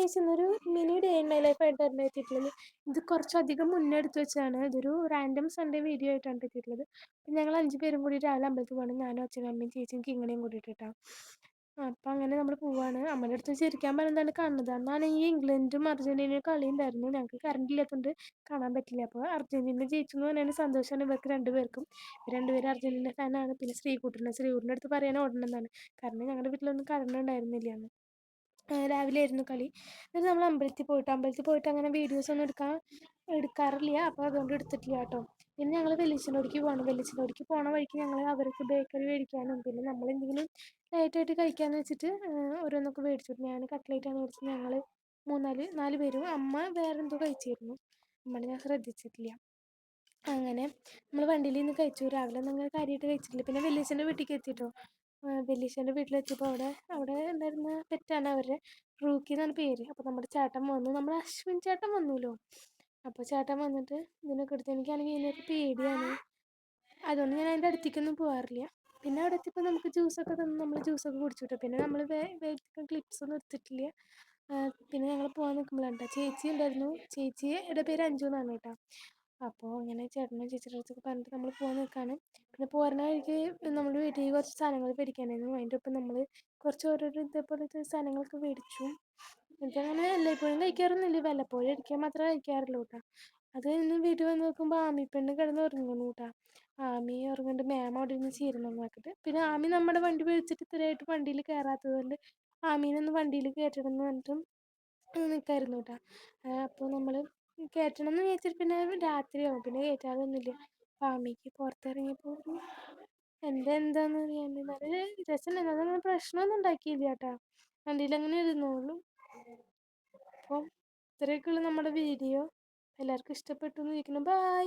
Guys ഇന്നൊരു mini day in my life ആയിട്ടാണ് എത്തിയിട്ടുള്ളത്. ഇത് കുറച്ചധികം മുന്നേ എടുത്ത് വെച്ചാണ്. ഇതൊരു റാൻഡം സൺഡേ വീഡിയോ ആയിട്ടാണ് എത്തിയിട്ടുള്ളത്. അപ്പം ഞങ്ങൾ 5 പേരും കൂടി രാവിലെ അമ്പലത്തിൽ പോകണം. ഞാനും അച്ഛനും അമ്മയും ചേച്ചിയും കിങ്ങനെയും കൂടിയിട്ടാണ്. അപ്പം അങ്ങനെ നമ്മൾ പോവാണ്. അമ്മയുടെ അടുത്ത് ചിരിക്കാൻ പറയുന്നതാണ് കാണുന്നത്. അന്നാണ് ഈ ഇംഗ്ലണ്ടും അർജന്റീനയും കളി ഉണ്ടായിരുന്നു. ഞങ്ങൾക്ക് കറണ്ട് ഇല്ലാത്തതുകൊണ്ട് കാണാൻ പറ്റില്ല. അപ്പോൾ അർജന്റീന ജയിച്ചു എന്ന് പറഞ്ഞാൽ സന്തോഷമാണ് ഇവർക്ക് രണ്ടുപേർക്കും. രണ്ടുപേരും അർജന്റീന ഫാനാണ്. പിന്നെ ശ്രീകുട്ടൻ്റെ അടുത്ത് പറയാൻ ഓടണമെന്നാണ്. കാരണം ഞങ്ങളുടെ വീട്ടിലൊന്നും കറണ്ട് ഉണ്ടായിരുന്നില്ല എന്ന്. രാവിലെ ആയിരുന്നു കളി. എന്നിട്ട് നമ്മൾ അമ്പലത്തിൽ പോയിട്ട് അങ്ങനെ വീഡിയോസ് ഒന്നും എടുക്കാറില്ല. അപ്പോൾ അതുകൊണ്ട് എടുത്തിട്ടില്ല കേട്ടോ. പിന്നെ ഞങ്ങൾ വെല്ലിച്ചനോടിക്ക് പോകണം. വെല്ലിച്ചനോടിക്ക് പോണ വഴിക്ക് ഞങ്ങൾ അവർക്ക് ബേക്കറി മേടിക്കാനും പിന്നെ നമ്മളെന്തെങ്കിലും ലൈറ്റായിട്ട് കഴിക്കാമെന്ന് വെച്ചിട്ട് ഓരോന്നൊക്കെ മേടിച്ചു. ഞാൻ കട്ട്ലേറ്റാണ് മേടിച്ചത്. ഞങ്ങൾ നാല് പേരും. അമ്മ വേറെ എന്തോ കഴിച്ചിരുന്നു. അമ്മനെ ഞാൻ ശ്രദ്ധിച്ചിട്ടില്ല. അങ്ങനെ നമ്മൾ വണ്ടിയിൽ നിന്ന് കഴിച്ചു. രാവിലെ ഒന്നും അങ്ങനെ കാര്യമായിട്ട് കഴിച്ചിട്ടില്ല. പിന്നെ വെല്ലീച്ചൻ്റെ വീട്ടിലേക്ക് എത്തിയിട്ടോ. വെല്ലീച്ചൻ്റെ വീട്ടിലെത്തിയപ്പോൾ അവിടെ ഉണ്ടായിരുന്ന പെറ്റാണ് അവരുടെ. റൂക്കി എന്നാണ് പേര്. അപ്പോൾ നമ്മുടെ ചേട്ടൻ വന്നു. നമ്മുടെ അശ്വിൻ ചേട്ടൻ വന്നുല്ലോ. അപ്പോൾ ചേട്ടൻ വന്നിട്ട് ഇതിനൊക്കെ എടുത്ത് എനിക്കാണെങ്കിൽ ഇതിനൊക്കെ പേടിയാണ്. അതുകൊണ്ട് ഞാൻ അതിൻ്റെ അടുത്തേക്കൊന്നും പോകാറില്ല. പിന്നെ അവിടെ എത്തിയപ്പോൾ നമുക്ക് ജ്യൂസൊക്കെ തന്നു. നമ്മൾ ജ്യൂസൊക്കെ കുടിച്ചു കിട്ടും. പിന്നെ നമ്മൾ ക്ലിപ്സ് ഒന്നും എടുത്തിട്ടില്ല. പിന്നെ ഞങ്ങൾ പോകാൻ നിൽക്കുമ്പോഴാണ് കേട്ടോ ചേച്ചി ഉണ്ടായിരുന്നു. ചേച്ചിയുടെ പേര് അഞ്ജു എന്നാണ് കേട്ടോ. അപ്പോൾ ഇങ്ങനെ ചേട്ടനും ചേച്ചിയുടെ അടുത്തൊക്കെ പറഞ്ഞിട്ട് നമ്മൾ പോകാൻ നിൽക്കുകയാണ്. പിന്നെ പോരുന്ന വഴിക്ക് നമ്മുടെ വീട്ടിൽ കുറച്ച് സാധനങ്ങൾ മേടിക്കാനായിരുന്നു. അതിൻ്റെ ഒപ്പം നമ്മൾ കുറച്ച് ഓരോരോ ഇതേപോലത്തെ സാധനങ്ങളൊക്കെ മേടിച്ചു. എനിക്കങ്ങനെ എല്ലായ്പ്പോഴും കഴിക്കാറൊന്നുമില്ല. വല്ലപ്പോഴും ഒരിക്കൽ മാത്രമേ കഴിക്കാറുള്ളൂ കേട്ടോ. അത് ഇന്ന് വീട്ടിൽ വന്ന് നോക്കുമ്പോൾ ആമിപ്പെണ്ണ് കിടന്ന് ഉറങ്ങുന്നു കേട്ടോ. ആമി ഉറങ്ങുന്നുണ്ട്. മാം അവിടെ ഇരുന്ന് ചീരുന്നു നോക്കിയിട്ട്. പിന്നെ ആമി നമ്മുടെ വണ്ടി വിളിച്ചിട്ട് ഇത്രയായിട്ട് വണ്ടിയിൽ കയറാത്തത് കൊണ്ട് ആമീനൊന്ന് വണ്ടിയിൽ കയറ്റണം എന്ന് പറഞ്ഞിട്ടും നിൽക്കായിരുന്നു കേട്ടോ. അപ്പോൾ നമ്മൾ കയറ്റണം എന്ന് വിചാരിച്ചിട്ട് പിന്നെ രാത്രിയാവും. പിന്നെ കയറ്റാറൊന്നുമില്ല. അപ്പോൾ ആമിക്ക് പുറത്തിറങ്ങിയപ്പോൾ എന്താന്ന് അറിയാണ്ട് നല്ല രസമുണ്ടായിരുന്നു. അതങ്ങനെ പ്രശ്നമൊന്നും ഉണ്ടാക്കിയില്ല കേട്ടോ. വണ്ടിയിൽ അങ്ങനെ ഇരുന്നോളും. അപ്പോൾ ഇത്രയൊക്കെയുള്ളൂ നമ്മുടെ വീഡിയോ. എല്ലാവർക്കും ഇഷ്ടപ്പെട്ടു എന്ന് ഇരിക്കുന്നു. ബൈ.